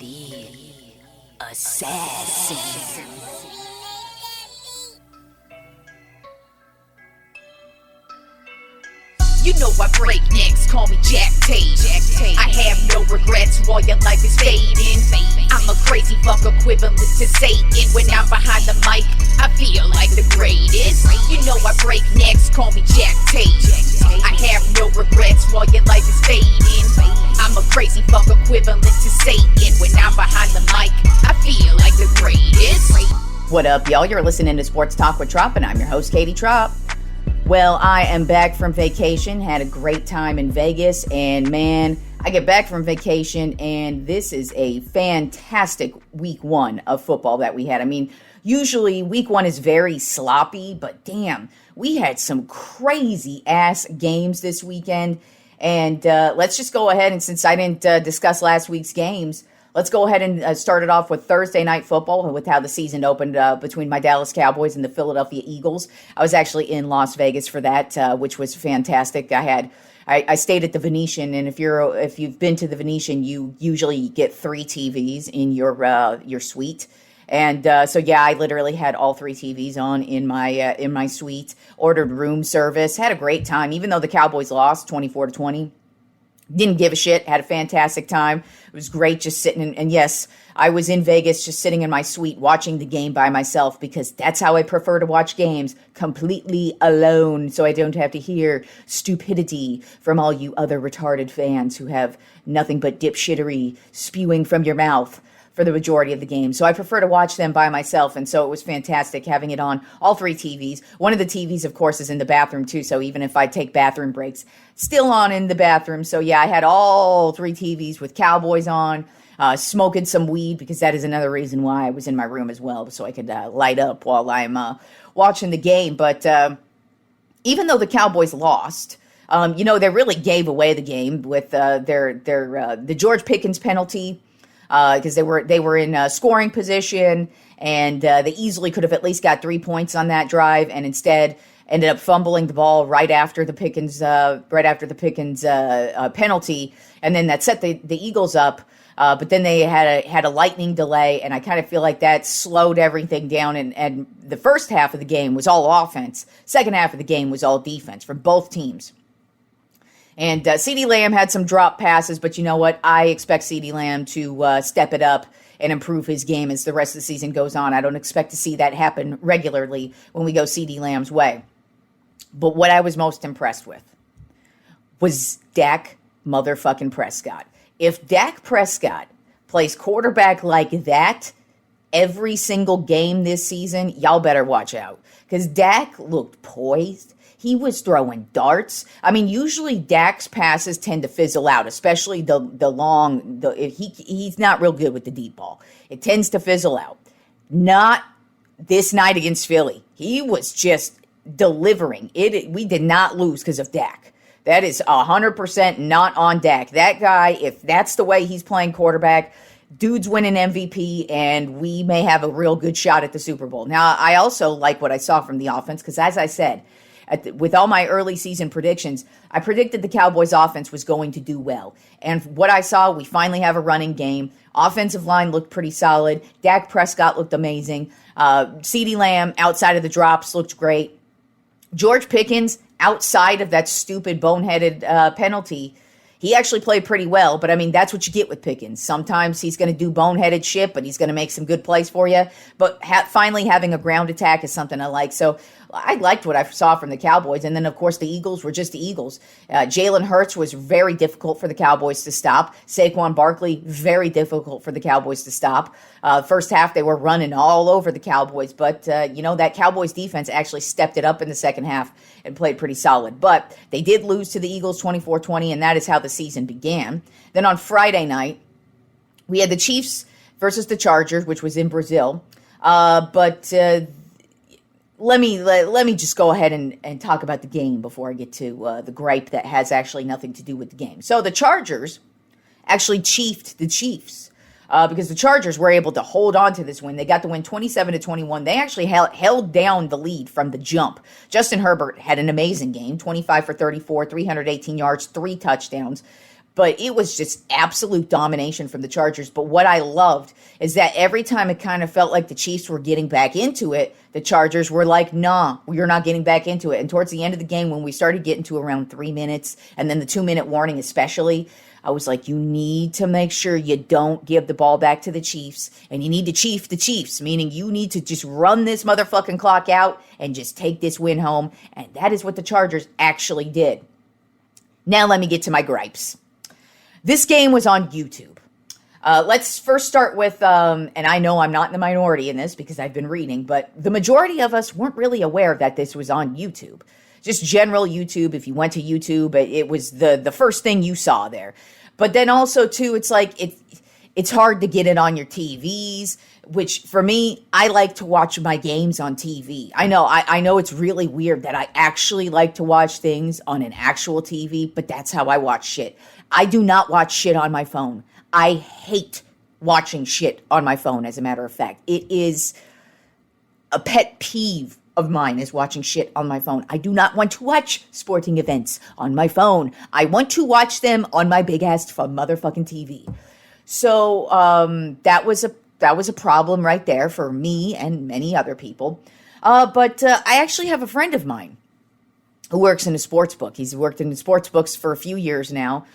The assassin. You know I break necks, call me Jack Tate. I have no regrets while your life is fading. I'm a crazy fuck equivalent to Satan. When I'm behind the mic, I feel like the greatest. You know I break necks, call me Jack Tate. I have no regrets while your life is fading. I'm a crazy fuck equivalent to Satan. When I'm behind the mic, I feel like the greatest. What up, y'all? You're listening to Sports Talk with Tropp, and I'm your host, Katie Tropp. Well, I am back from vacation, had a great time in Vegas, and man, I get back from vacation, and this is a fantastic week one of football that we had. I mean, usually week one is very sloppy, but damn, we had some crazy-ass games this weekend, and let's just go ahead, and since I didn't discuss last week's games, let's go ahead and start it off with Thursday Night Football with how the season opened between my Dallas Cowboys and the Philadelphia Eagles. I was actually in Las Vegas for that, which was fantastic. I stayed at the Venetian, and if you've been to the Venetian, you usually get 3 TVs in your suite. And so yeah, I literally had all 3 TVs on in my suite. Ordered room service, had a great time, even though the Cowboys lost 24-20. Didn't give a shit, had a fantastic time. It was great just sitting and yes, I was in Vegas just sitting in my suite watching the game by myself because that's how I prefer to watch games, completely alone, so I don't have to hear stupidity from all you other retarded fans who have nothing but dipshittery spewing from your mouth for the majority of the game. So I prefer to watch them by myself, and so it was fantastic having it on all 3 TVs. One of the TVs, of course, is in the bathroom too, so even if I take bathroom breaks, still on in the bathroom. So yeah, I had all 3 TVs with Cowboys on, smoking some weed, because that is another reason why I was in my room as well, so I could light up while I'm watching the game. But even though the Cowboys lost, they really gave away the game with the George Pickens penalty, because they were in scoring position, and they easily could have at least got 3 points on that drive, and instead ended up fumbling the ball right after the Pickens penalty, and then that set the Eagles up. But then they had a lightning delay, and I kind of feel like that slowed everything down. And the first half of the game was all offense. Second half of the game was all defense from both teams. And CeeDee Lamb had some drop passes, but you know what? I expect CeeDee Lamb to step it up and improve his game as the rest of the season goes on. I don't expect to see that happen regularly when we go CeeDee Lamb's way. But what I was most impressed with was Dak motherfucking Prescott. If Dak Prescott plays quarterback like that every single game this season, y'all better watch out. Because Dak looked poised. He was throwing darts. I mean, usually Dak's passes tend to fizzle out, especially the long. He's not real good with the deep ball. It tends to fizzle out. Not this night against Philly. He was just delivering. We did not lose because of Dak. That is 100% not on Dak. That guy, if that's the way he's playing quarterback, dude's winning MVP, and we may have a real good shot at the Super Bowl. Now, I also like what I saw from the offense, because as I said, with all my early season predictions, I predicted the Cowboys offense was going to do well. And what I saw, we finally have a running game. Offensive line looked pretty solid. Dak Prescott looked amazing. CeeDee Lamb, outside of the drops, looked great. George Pickens, outside of that stupid boneheaded penalty, he actually played pretty well, but I mean, that's what you get with Pickens. Sometimes he's going to do boneheaded shit, but he's going to make some good plays for you. But finally having a ground attack is something I like. So I liked what I saw from the Cowboys. And then, of course, the Eagles were just the Eagles. Jalen Hurts was very difficult for the Cowboys to stop. Saquon Barkley, very difficult for the Cowboys to stop. First half, they were running all over the Cowboys. But, that Cowboys defense actually stepped it up in the second half and played pretty solid. But they did lose to the Eagles 24-20, and that is how the season began. Then on Friday night, we had the Chiefs versus the Chargers, which was in Brazil. But let me just go ahead and talk about the game before I get to the gripe that has actually nothing to do with the game. So the Chargers actually chiefed the Chiefs. Because the Chargers were able to hold on to this win. They got the win 27-21. They actually held down the lead from the jump. Justin Herbert had an amazing game, 25 for 34, 318 yards, 3 touchdowns. but it was just absolute domination from the Chargers. But what I loved is that every time it kind of felt like the Chiefs were getting back into it, the Chargers were like, nah, you're not getting back into it. And towards the end of the game, when we started getting to around 3 minutes, and then the 2-minute warning especially, I was like, you need to make sure you don't give the ball back to the Chiefs, and you need to chief the Chiefs, meaning you need to just run this motherfucking clock out and just take this win home. And that is what the Chargers actually did. Now let me get to my gripes. This game was on YouTube. Let's first start with, and I know I'm not in the minority in this because I've been reading, but the majority of us weren't really aware that this was on YouTube. Just general YouTube. If you went to YouTube, it was the first thing you saw there. But then also, too, it's like it's hard to get it on your TVs, which for me, I like to watch my games on TV. I know it's really weird that I actually like to watch things on an actual TV, but that's how I watch shit. I do not watch shit on my phone. I hate watching shit on my phone, as a matter of fact. It is a pet peeve of mine is watching shit on my phone. I do not want to watch sporting events on my phone. I want to watch them on my big-ass motherfucking TV. So that was a problem right there for me and many other people. But I actually have a friend of mine who works in a sports book. He's worked in sports books for a few years now.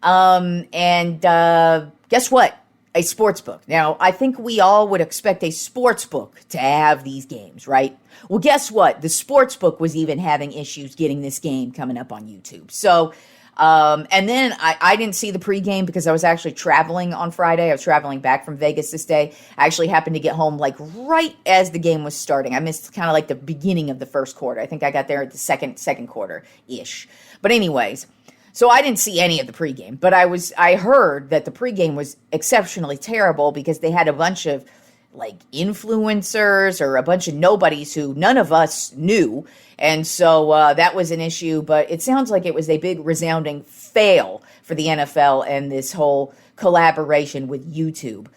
And guess what? A sports book. Now, I think we all would expect a sports book to have these games, right? Well, guess what? The sports book was even having issues getting this game coming up on YouTube. So, and then I didn't see the pregame because I was actually traveling on Friday. I was traveling back from Vegas this day. I actually happened to get home like right as the game was starting. I missed kind of like the beginning of the first quarter. I think I got there at the second quarter-ish. But anyways, so I didn't see any of the pregame, but I heard that the pregame was exceptionally terrible because they had a bunch of like influencers or a bunch of nobodies who none of us knew. And so that was an issue, but it sounds like it was a big resounding fail for the NFL and this whole collaboration with YouTube.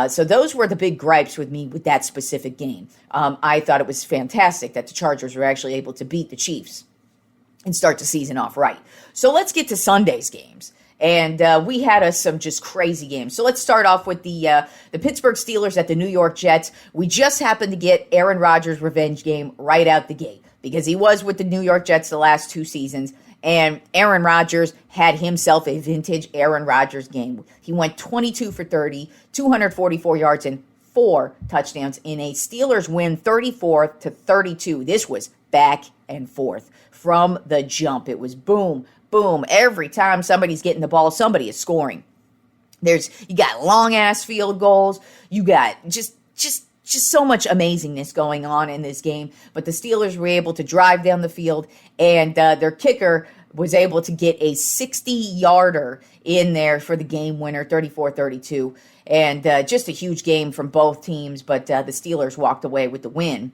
So those were the big gripes with me with that specific game. I thought it was fantastic that the Chargers were actually able to beat the Chiefs and start the season off right. So let's get to Sunday's games. And we had some just crazy games. So let's start off with the Pittsburgh Steelers at the New York Jets. We just happened to get Aaron Rodgers' revenge game right out the gate because he was with the New York Jets the last 2 seasons. And Aaron Rodgers had himself a vintage Aaron Rodgers game. He went 22 for 30, 244 yards, and 4 touchdowns in a Steelers win 34-32. This was back and forth from the jump. It was boom, boom. Every time somebody's getting the ball, somebody is scoring. You got long ass field goals. You got just so much amazingness going on in this game. But the Steelers were able to drive down the field, and their kicker was able to get a 60-yarder in there for the game winner, 34-32. And just a huge game from both teams, but the Steelers walked away with the win.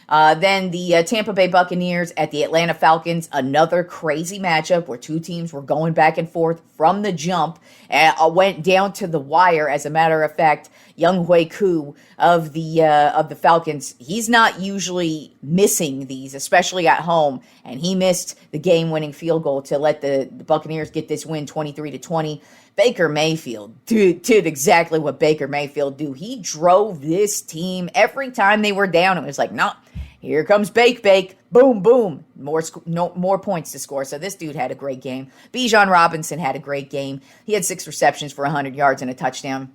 Then the Tampa Bay Buccaneers at the Atlanta Falcons, another crazy matchup where 2 teams were going back and forth from the jump. Went down to the wire. As a matter of fact, Young Hui Koo of the Falcons, he's not usually missing these, especially at home, and he missed the game-winning field goal to let the Buccaneers get this win 23-20. Baker Mayfield did exactly what Baker Mayfield do. He drove this team every time they were down. It was like, no, here comes Bake, boom, boom, more points to score. So this dude had a great game. Bijan Robinson had a great game. He had 6 receptions for 100 yards and a touchdown.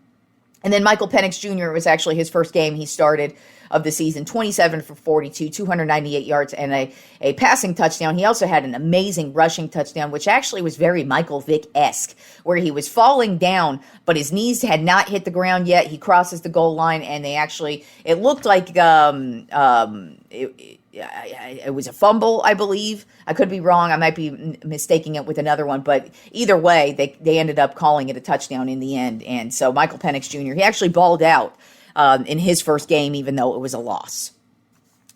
And then Michael Penix Jr. was actually his first game he started of the season, 27 for 42, 298 yards, and a passing touchdown. He also had an amazing rushing touchdown, which actually was very Michael Vick-esque, where he was falling down, but his knees had not hit the ground yet. He crosses the goal line, and it looked like it was a fumble, I believe. I could be wrong. I might be mistaking it with another one. But either way, they ended up calling it a touchdown in the end. And so Michael Penix Jr., he actually balled out in his first game, even though it was a loss.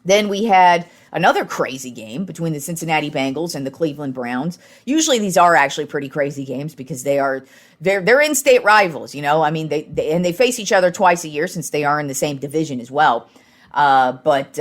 Then we had another crazy game between the Cincinnati Bengals and the Cleveland Browns. Usually these are actually pretty crazy games because they're in-state rivals, you know. I mean, they face each other twice a year since they are in the same division as well. But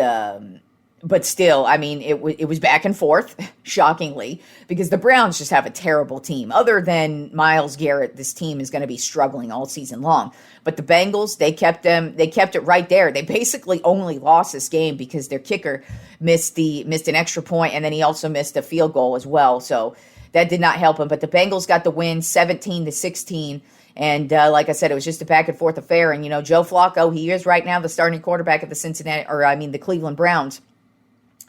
but still, I mean, it was back and forth, shockingly, because the Browns just have a terrible team. Other than Myles Garrett, this team is going to be struggling all season long. But the Bengals, they kept it right there. They basically only lost this game because their kicker missed an extra point, and then he also missed a field goal as well. So that did not help him. But the Bengals got the win 17-16. And like I said, it was just a back and forth affair. And, Joe Flacco, he is right now the starting quarterback of the Cleveland Browns.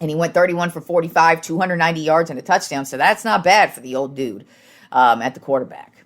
And he went 31 for 45, 290 yards and a touchdown. So that's not bad for the old dude at the quarterback.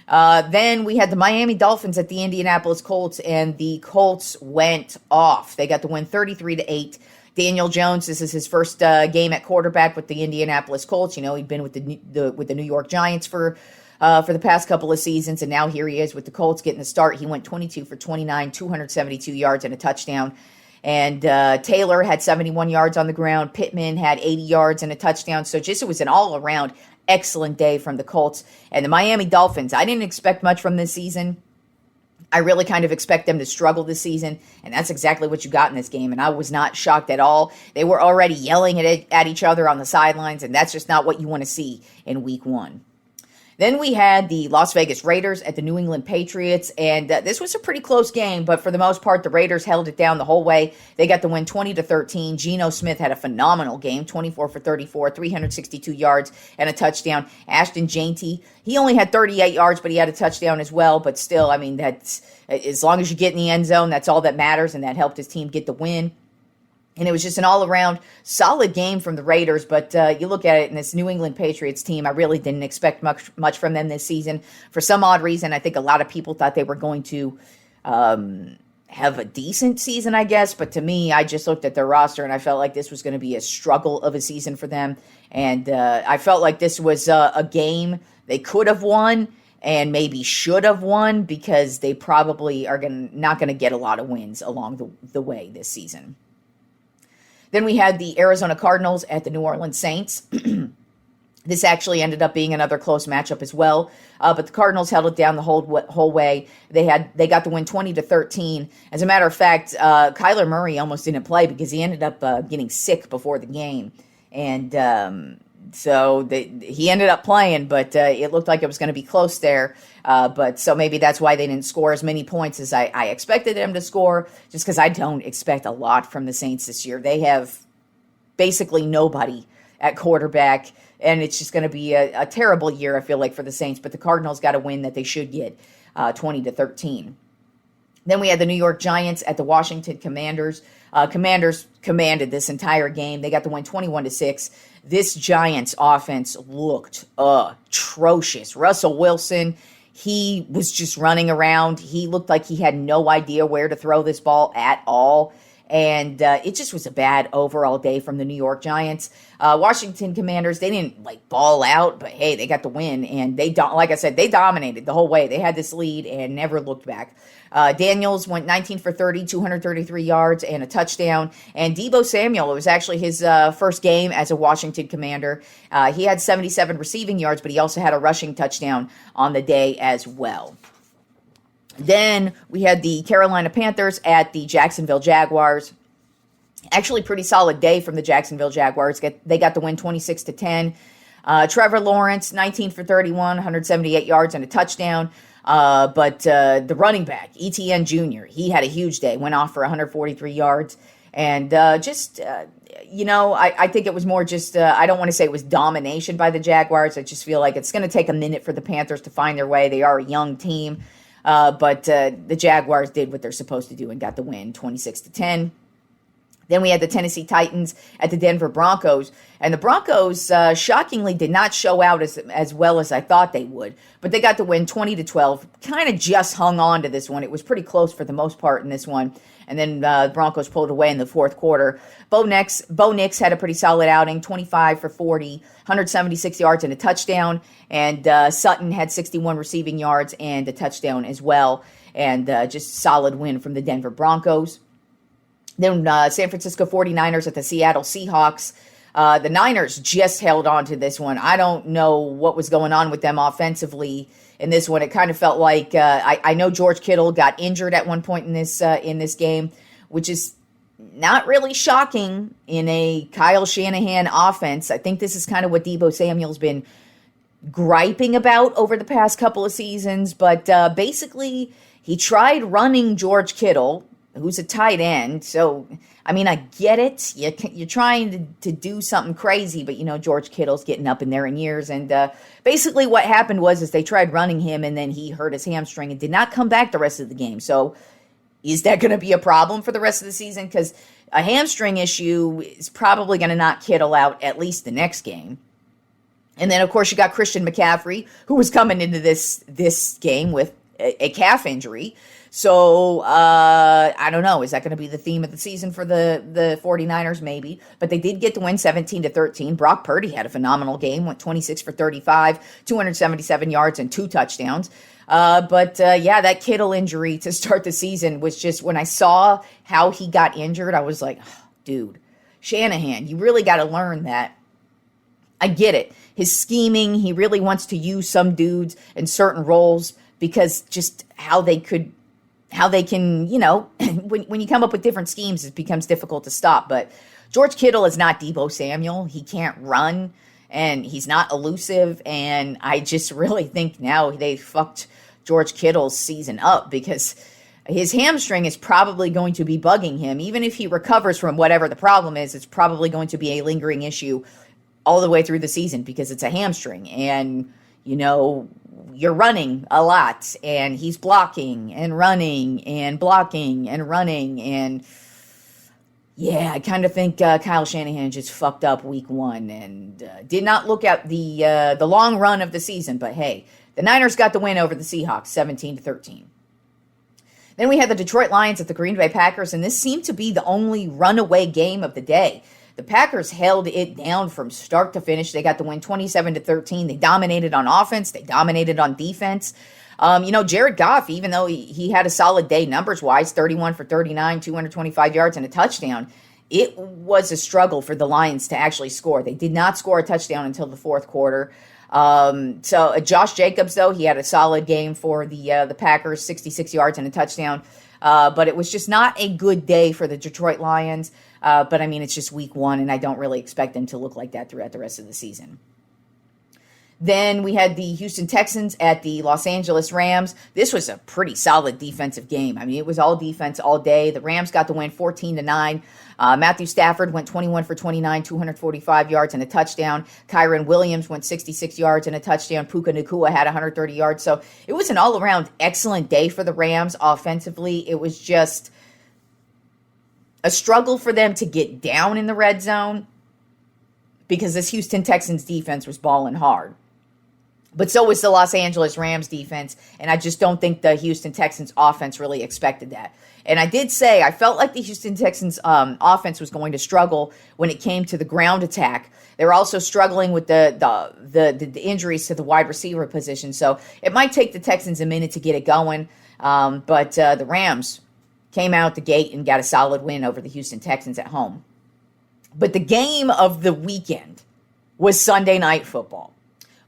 Then we had the Miami Dolphins at the Indianapolis Colts, and the Colts went off. They got the win 33-8. Daniel Jones, this is his first game at quarterback with the Indianapolis Colts. He'd been with the New York Giants for the past couple of seasons, and now here he is with the Colts getting the start. He went 22 for 29, 272 yards and a touchdown. And Taylor had 71 yards on the ground. Pittman had 80 yards and a touchdown. So it was an all-around excellent day from the Colts. And the Miami Dolphins, I didn't expect much from this season. I really kind of expect them to struggle this season, and that's exactly what you got in this game, and I was not shocked at all. They were already yelling at each other on the sidelines, and that's just not what you want to see in Week 1. Then we had the Las Vegas Raiders at the New England Patriots, and this was a pretty close game, but for the most part, the Raiders held it down the whole way. They got the win 20-13. Geno Smith had a phenomenal game, 24 for 34, 362 yards and a touchdown. Ashton Janty, he only had 38 yards, but he had a touchdown as well, but still, I mean, that's as long as you get in the end zone, that's all that matters, and that helped his team get the win. And it was just an all-around solid game from the Raiders, but you look at it, and this New England Patriots team, I really didn't expect much from them this season. For some odd reason, I think a lot of people thought they were going to have a decent season, I guess. But to me, I just looked at their roster, and I felt like this was going to be a struggle of a season for them. And I felt like this was a game they could have won and maybe should have won, because they probably are not going to get a lot of wins along the way this season. Then we had the Arizona Cardinals at the New Orleans Saints. This actually ended up being another close matchup as well, but the Cardinals held it down the whole way. They got the win 20-13. As a matter of fact, Kyler Murray almost didn't play because he ended up getting sick before the game, and so he ended up playing, but it looked like it was going to be close there. But so maybe that's why they didn't score as many points as I expected them to score, just because I don't expect a lot from the Saints this year. They have basically nobody at quarterback, and it's just going to be a terrible year, I feel like, for the Saints. But the Cardinals got a win that they should get, 20-13. Then we had the New York Giants at the Washington Commanders. Commanders commanded this entire game. They got the win 21-6. This Giants offense looked atrocious. Russell Wilson, he was just running around. He looked like he had no idea where to throw this ball at all. And it just was a bad overall day from the New York Giants. Washington Commanders, they didn't ball out, but hey, they got the win. And like I said, they dominated the whole way. They had this lead and never looked back. Daniels went 19 for 30, 233 yards and a touchdown. And Deebo Samuel, it was actually his first game as a Washington Commander. He had 77 receiving yards, but he also had a rushing touchdown on the day as well. Then we had the Carolina Panthers at the Jacksonville Jaguars. Actually, pretty solid day from the Jacksonville Jaguars. They got the win 26-10. Trevor Lawrence, 19 for 31, 178 yards and a touchdown. But the running back, ETN Jr., he had a huge day, went off for 143 yards. And I think it was more just, I don't want to say it was domination by the Jaguars. I just feel like it's going to take a minute for the Panthers to find their way. They are a young team. But the Jaguars did what they're supposed to do and got the win, 26-10. Then we had the Tennessee Titans at the Denver Broncos. And the Broncos, shockingly, did not show out as well as I thought they would. But they got the win 20-12. Kind of just hung on to this one. It was pretty close for the most part in this one. And then the Broncos pulled away in the fourth quarter. Bo Nix had a pretty solid outing, 25 for 40, 176 yards and a touchdown. And Sutton had 61 receiving yards and a touchdown as well. And just solid win from the Denver Broncos. Then San Francisco 49ers at the Seattle Seahawks. The Niners just held on to this one. I don't know what was going on with them offensively in this one. It kind of felt like I know George Kittle got injured at one point in this game, which is not really shocking in a Kyle Shanahan offense. I think this is kind of what Deebo Samuel's been griping about over the past couple of seasons, but basically he tried running George Kittle, who's a tight end. So, I mean, I get it. You're trying to do something crazy, but, George Kittle's getting up in there in years. And basically what happened was they tried running him, and then he hurt his hamstring and did not come back the rest of the game. So is that going to be a problem for the rest of the season? Because a hamstring issue is probably going to knock Kittle out at least the next game. And then, of course, you got Christian McCaffrey, who was coming into this game with a calf injury. So, I don't know. Is that going to be the theme of the season for the 49ers? Maybe. But they did get the win 17-13. Brock Purdy had a phenomenal game, went 26 for 35, 277 yards and 2 touchdowns. Yeah, that Kittle injury to start the season was just, when I saw how he got injured, I was like, oh, dude, Shanahan, you really got to learn that. I get it. His scheming, he really wants to use some dudes in certain roles because just how they can, when you come up with different schemes, it becomes difficult to stop. But George Kittle is not Deebo Samuel. He can't run, and he's not elusive. And I just really think now they fucked George Kittle's season up because his hamstring is probably going to be bugging him. Even if he recovers from whatever the problem is, it's probably going to be a lingering issue all the way through the season because it's a hamstring. And, you're running a lot, and he's blocking and running and blocking and running. And yeah, I kind of think Kyle Shanahan just fucked up week 1 and did not look at the long run of the season. But hey, the Niners got the win over the Seahawks, 17-13. Then we had the Detroit Lions at the Green Bay Packers, and this seemed to be the only runaway game of the day. The Packers held it down from start to finish. They got the win 27-13. They dominated on offense. They dominated on defense. Jared Goff, even though he had a solid day numbers-wise, 31 for 39, 225 yards and a touchdown, it was a struggle for the Lions to actually score. They did not score a touchdown until the fourth quarter. Josh Jacobs, though, he had a solid game for the Packers, 66 yards and a touchdown. But it was just not a good day for the Detroit Lions. But I mean, it's just week 1, and I don't really expect them to look like that throughout the rest of the season. Then we had the Houston Texans at the Los Angeles Rams. This was a pretty solid defensive game. I mean, it was all defense all day. The Rams got the win 14-9. Matthew Stafford went 21 for 29, 245 yards and a touchdown. Kyron Williams went 66 yards and a touchdown. Puka Nacua had 130 yards. So it was an all-around excellent day for the Rams offensively. It was just a struggle for them to get down in the red zone because this Houston Texans defense was balling hard. But so was the Los Angeles Rams defense, and I just don't think the Houston Texans offense really expected that. And I did say I felt like the Houston Texans offense was going to struggle when it came to the ground attack. They were also struggling with the injuries to the wide receiver position, so it might take the Texans a minute to get it going. But the Rams came out the gate and got a solid win over the Houston Texans at home. But the game of the weekend was Sunday Night Football.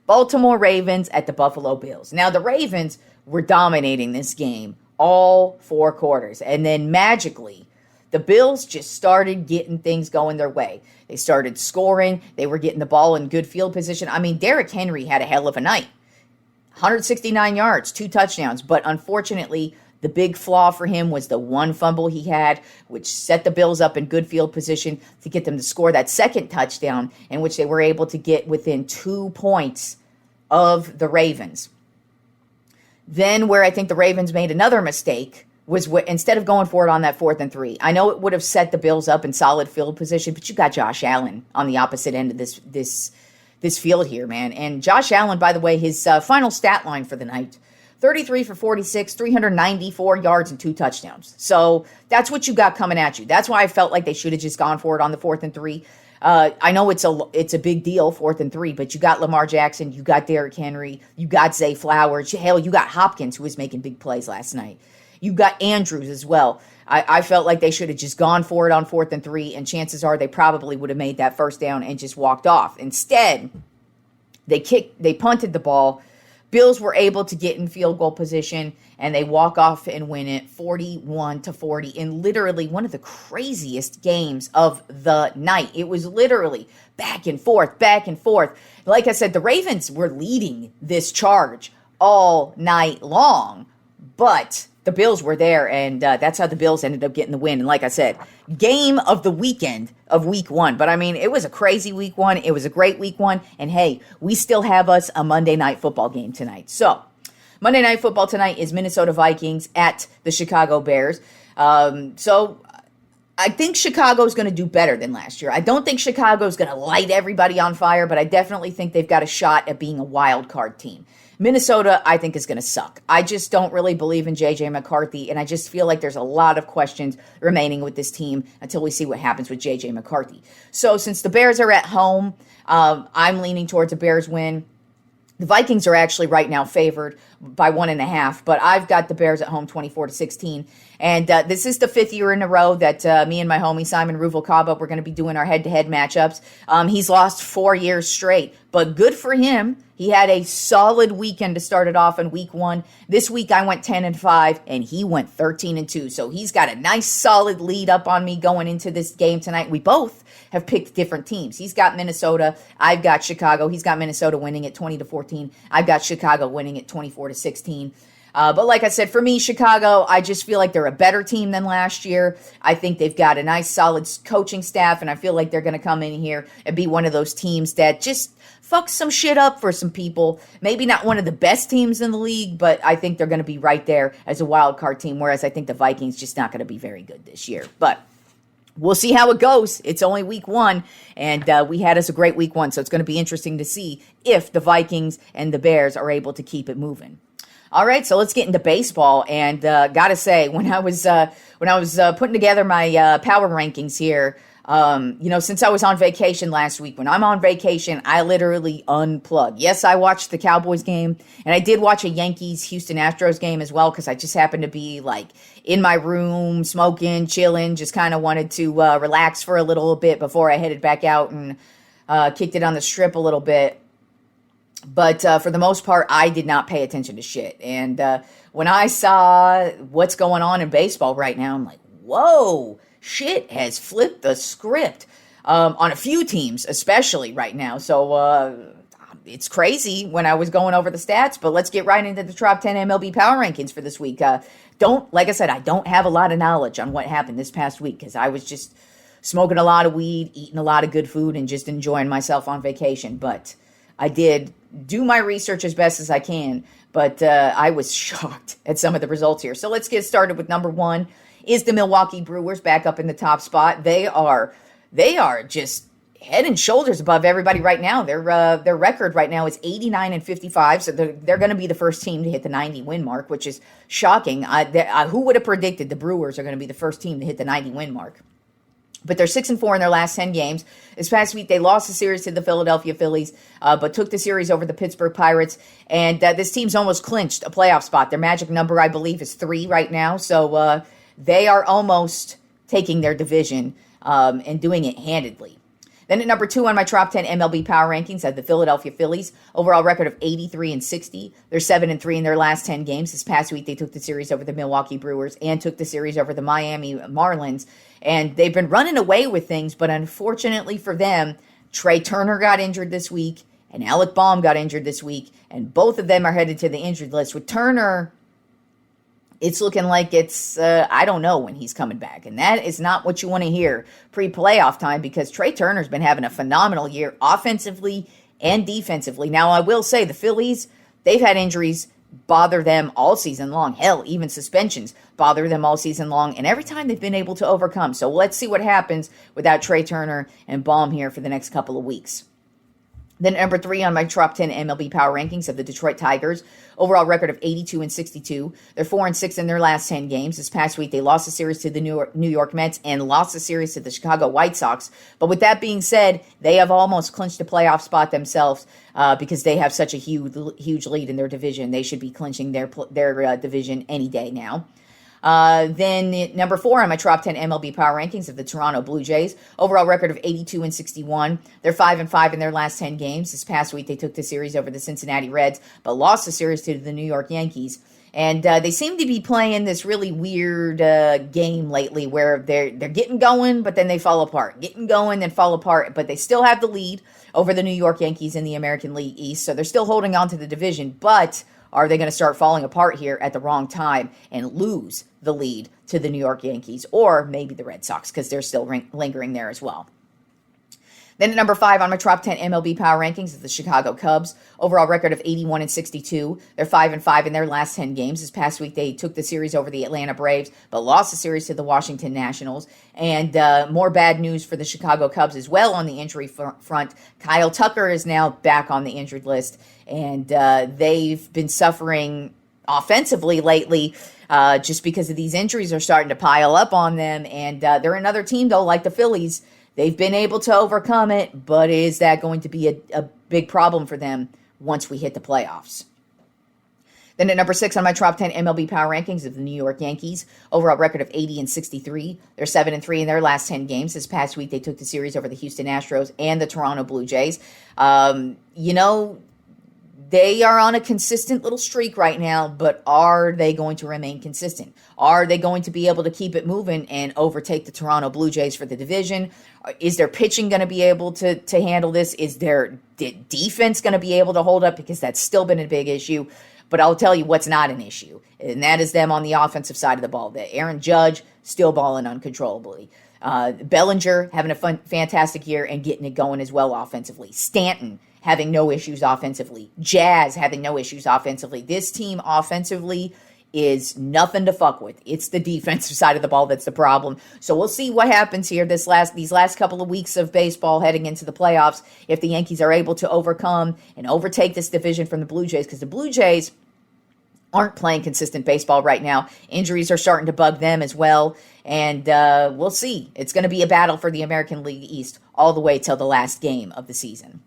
Baltimore Ravens at the Buffalo Bills. Now, the Ravens were dominating this game all 4 quarters. And then magically, the Bills just started getting things going their way. They started scoring. They were getting the ball in good field position. I mean, Derrick Henry had a hell of a night. 169 yards, 2 touchdowns. But unfortunately, the big flaw for him was the one fumble he had, which set the Bills up in good field position to get them to score that second touchdown, in which they were able to get within 2 points of the Ravens. Then where I think the Ravens made another mistake was instead of going for it on that 4th and 3. I know it would have set the Bills up in solid field position, but you got Josh Allen on the opposite end of this field here, man. And Josh Allen, by the way, his final stat line for the night, 33 for 46, 394 yards and 2 touchdowns. So that's what you got coming at you. That's why I felt like they should have just gone for it on the 4th and 3. I know it's a big deal, 4th and 3, but you got Lamar Jackson, you got Derrick Henry, you got Zay Flowers, hell, you got Hopkins, who was making big plays last night. You got Andrews as well. I felt like they should have just gone for it on 4th and 3, and chances are they probably would have made that first down and just walked off. Instead, they punted the ball. Bills were able to get in field goal position, and they walk off and win it 41-40 in literally one of the craziest games of the night. It was literally back and forth, back and forth. Like I said, the Ravens were leading this charge all night long, but the Bills were there, and that's how the Bills ended up getting the win. And like I said, game of the weekend of week one. But I mean, it was a crazy week one. It was a great week one. And hey, we still have us a Monday night football game tonight. So Monday night football tonight is Minnesota Vikings at the Chicago Bears. So I think Chicago's going to do better than last year. I don't think Chicago's going to light everybody on fire, but I definitely think they've got a shot at being a wild card team. Minnesota, I think, is going to suck. I just don't really believe in J.J. McCarthy, and I just feel like there's a lot of questions remaining with this team until we see what happens with J.J. McCarthy. So since the Bears are at home, I'm leaning towards a Bears win. The Vikings are actually right now favored by 1.5, but I've got the Bears at home 24-16. And this is the 5th year in a row that me and my homie Simon Ruvalcaba, we're going to be doing our head-to-head matchups. He's lost 4 years straight, but good for him. He had a solid weekend to start it off in week one. This week I went 10-5, and he went 13-2. So he's got a nice solid lead up on me going into this game tonight. We both have picked different teams. He's got Minnesota. I've got Chicago. He's got Minnesota winning at 20-14. I've got Chicago winning at 24-16. But like I said, for me, Chicago, I just feel like they're a better team than last year. I think they've got a nice, solid coaching staff, and I feel like they're going to come in here and be one of those teams that just fucks some shit up for some people. Maybe not one of the best teams in the league, but I think they're going to be right there as a wild card team, whereas I think the Vikings just not going to be very good this year. But we'll see how it goes. It's only week one, and we had us a great week one, so it's going to be interesting to see if the Vikings and the Bears are able to keep it moving. All right, so let's get into baseball. And gotta say, when I was putting together my power rankings here, since I was on vacation last week, when I'm on vacation, I literally unplug. Yes, I watched the Cowboys game, and I did watch a Yankees-Houston Astros game as well, because I just happened to be like in my room, smoking, chilling, just kind of wanted to relax for a little bit before I headed back out and kicked it on the strip a little bit. But for the most part, I did not pay attention to shit. And when I saw what's going on in baseball right now, I'm like, whoa, shit has flipped the script on a few teams, especially right now. So it's crazy when I was going over the stats, but let's get right into the Tropp 10 MLB Power Rankings for this week. Like I said, I don't have a lot of knowledge on what happened this past week because I was just smoking a lot of weed, eating a lot of good food, and just enjoying myself on vacation. But I did do my research as best as I can, but I was shocked at some of the results here. So let's get started with number one is the Milwaukee Brewers back up in the top spot. They are just head and shoulders above everybody right now. Their record right now is 89-55, so they're going to be the first team to hit the 90 win mark, which is shocking. Who would have predicted the Brewers are going to be the first team to hit the 90 win mark? But they're 6-4 in their last 10 games. This past week, they lost the series to the Philadelphia Phillies, but took the series over the Pittsburgh Pirates. And this team's almost clinched a playoff spot. Their magic number, I believe, is 3 right now. So they are almost taking their division and doing it handedly. Then at number 2 on my Tropp 10 MLB Power Rankings, I have the Philadelphia Phillies. Overall record of 83-60. They're 7-3 in their last 10 games. This past week, they took the series over the Milwaukee Brewers and took the series over the Miami Marlins. And they've been running away with things, but unfortunately for them, Trey Turner got injured this week, and Alec Baum got injured this week, and both of them are headed to the injured list. With Turner, it's looking like I don't know when he's coming back. And that is not what you want to hear pre-playoff time, because Trey Turner's been having a phenomenal year offensively and defensively. Now, I will say the Phillies, they've had injuries bother them all season long. Hell, even suspensions bother them all season long. And every time they've been able to overcome. So let's see what happens without Trey Turner and Baum here for the next couple of weeks. Then number 3 on my Tropp 10 MLB Power Rankings of the Detroit Tigers. Overall record of 82-62. They're 4-6 in their last 10 games. This past week, they lost the series to the New York Mets and lost the series to the Chicago White Sox. But with that being said, they have almost clinched a playoff spot themselves because they have such a huge lead in their division. They should be clinching their division any day now. Then at number 4 on my top 10 MLB Power Rankings of the Toronto Blue Jays. Overall record of 82-61. They're 5-5 in their last 10 games. This past week, they took the series over the Cincinnati Reds, but lost the series to the New York Yankees. And they seem to be playing this really weird game lately where they're getting going, but then they fall apart. Getting going, then fall apart. But they still have the lead over the New York Yankees in the American League East. So they're still holding on to the division. But are they going to start falling apart here at the wrong time and lose the lead to the New York Yankees or maybe the Red Sox because they're still lingering there as well? Then at number 5 on my top 10 MLB Power Rankings is the Chicago Cubs. Overall record of 81-62. They're 5-5 in their last 10 games. This past week, they took the series over the Atlanta Braves, but lost the series to the Washington Nationals. And more bad news for the Chicago Cubs as well on the injury front. Kyle Tucker is now back on the injured list, and they've been suffering offensively lately just because of these injuries are starting to pile up on them. And they're another team, though, like the Phillies. They've been able to overcome it, but is that going to be a big problem for them once we hit the playoffs? Then at number 6 on my top 10 MLB Power Rankings of the New York Yankees. Overall record of 80-63. They're 7-3 in their last 10 games. This past week, they took the series over the Houston Astros and the Toronto Blue Jays. They are on a consistent little streak right now, but are they going to remain consistent? Are they going to be able to keep it moving and overtake the Toronto Blue Jays for the division? Is their pitching going to be able to handle this? Is their defense going to be able to hold up? Because that's still been a big issue. But I'll tell you what's not an issue, and that is them on the offensive side of the ball. Aaron Judge still balling uncontrollably. Bellinger having a fantastic year and getting it going as well offensively. Stanton having no issues offensively. Jazz having no issues offensively. This team offensively is nothing to fuck with. It's the defensive side of the ball that's the problem. So we'll see what happens here these last couple of weeks of baseball heading into the playoffs if the Yankees are able to overcome and overtake this division from the Blue Jays, because the Blue Jays aren't playing consistent baseball right now. Injuries are starting to bug them as well. And we'll see. It's going to be a battle for the American League East all the way till the last game of the season.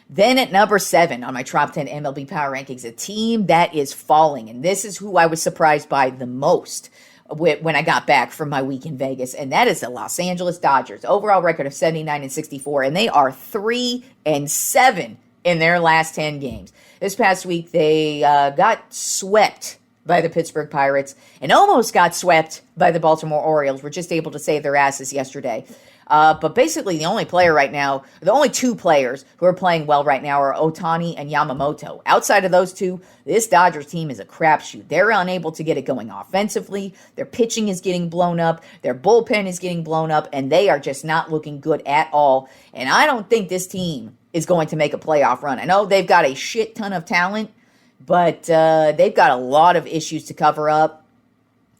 Then at number 7 on my top 10 MLB Power Rankings, a team that is falling. And this is who I was surprised by the most when I got back from my week in Vegas. And that is the Los Angeles Dodgers. Overall record of 79-64. And they are 3-7 in their last 10 games. This past week, they got swept by the Pittsburgh Pirates and almost got swept by the Baltimore Orioles. Were just able to save their asses yesterday. But basically, the only two players who are playing well right now are Ohtani and Yamamoto. Outside of those two, this Dodgers team is a crapshoot. They're unable to get it going offensively. Their pitching is getting blown up. Their bullpen is getting blown up, and they are just not looking good at all. And I don't think this team is going to make a playoff run. I know they've got a shit ton of talent, but they've got a lot of issues to cover up.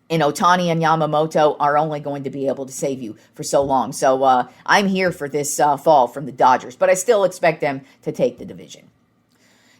And Ohtani and Yamamoto are only going to be able to save you for so long. So I'm here for this fall from the Dodgers, but I still expect them to take the division.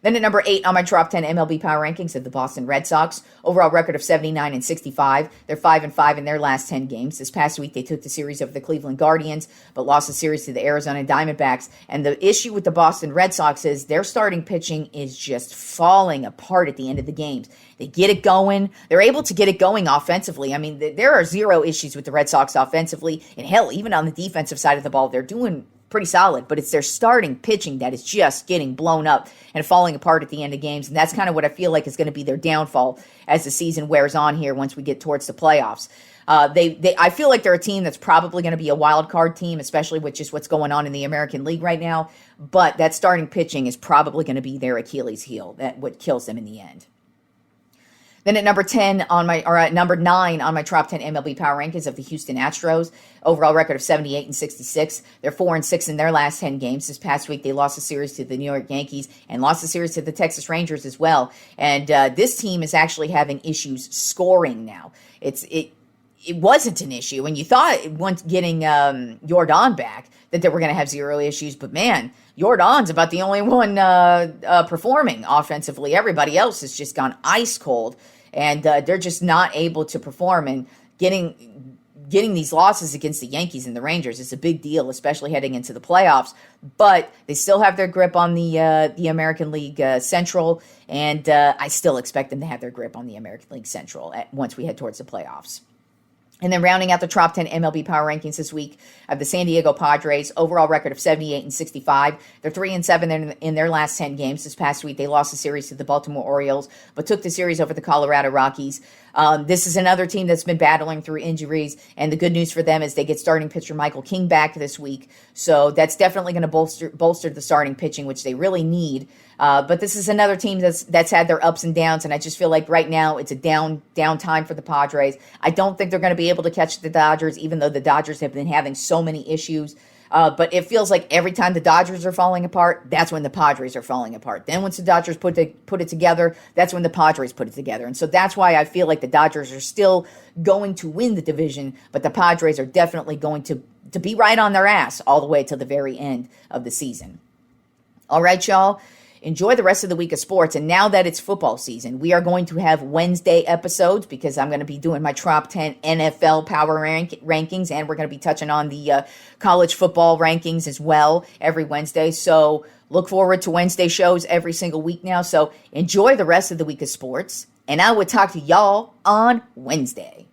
Then at number 8 on my top 10 MLB Power Rankings of the Boston Red Sox. Overall record of 79-65. They're 5-5 in their last 10 games. This past week, they took the series over the Cleveland Guardians, but lost the series to the Arizona Diamondbacks. And the issue with the Boston Red Sox is their starting pitching is just falling apart at the end of the games. They get it going. They're able to get it going offensively. I mean, there are zero issues with the Red Sox offensively. And hell, even on the defensive side of the ball, they're doing pretty solid, but it's their starting pitching that is just getting blown up and falling apart at the end of games, and that's kind of what I feel like is going to be their downfall as the season wears on here once we get towards the playoffs. I feel like they're a team that's probably going to be a wild card team, especially with just what's going on in the American League right now, but that starting pitching is probably going to be their Achilles heel, that what kills them in the end. Then at number 9 on my top 10 MLB Power Rankings of the Houston Astros. Overall record of 78-66. They're 4-6 in their last 10 games. This past week, they lost a series to the New York Yankees and lost a series to the Texas Rangers as well. And this team is actually having issues scoring now. It wasn't an issue, and you thought once getting Jordan back that they were going to have zero issues, but man, Jordan's about the only one performing offensively. Everybody else has just gone ice cold, and they're just not able to perform. And getting getting these losses against the Yankees and the Rangers is a big deal, especially heading into the playoffs. But they still have their grip on the American League Central, and I still expect them to have their grip on the American League Central once we head towards the playoffs. And then rounding out the top 10 MLB Power Rankings this week, I have the San Diego Padres, overall record of 78-65. They're 3-7 in their last 10 games. This past week, they lost the series to the Baltimore Orioles, but took the series over the Colorado Rockies. This is another team that's been battling through injuries, and the good news for them is they get starting pitcher Michael King back this week. So that's definitely going to bolster the starting pitching, which they really need. But this is another team that's had their ups and downs, and I just feel like right now it's a down time for the Padres. I don't think they're going to be able to catch the Dodgers, even though the Dodgers have been having so many issues. But it feels like every time the Dodgers are falling apart, that's when the Padres are falling apart. Then once the Dodgers put it together, that's when the Padres put it together. And so that's why I feel like the Dodgers are still going to win the division, but the Padres are definitely going to be right on their ass all the way to the very end of the season. All right, y'all. Enjoy the rest of the week of sports. And now that it's football season, we are going to have Wednesday episodes because I'm going to be doing my top 10 NFL power rankings, and we're going to be touching on the college football rankings as well every Wednesday. So look forward to Wednesday shows every single week now. So enjoy the rest of the week of sports, and I will talk to y'all on Wednesday.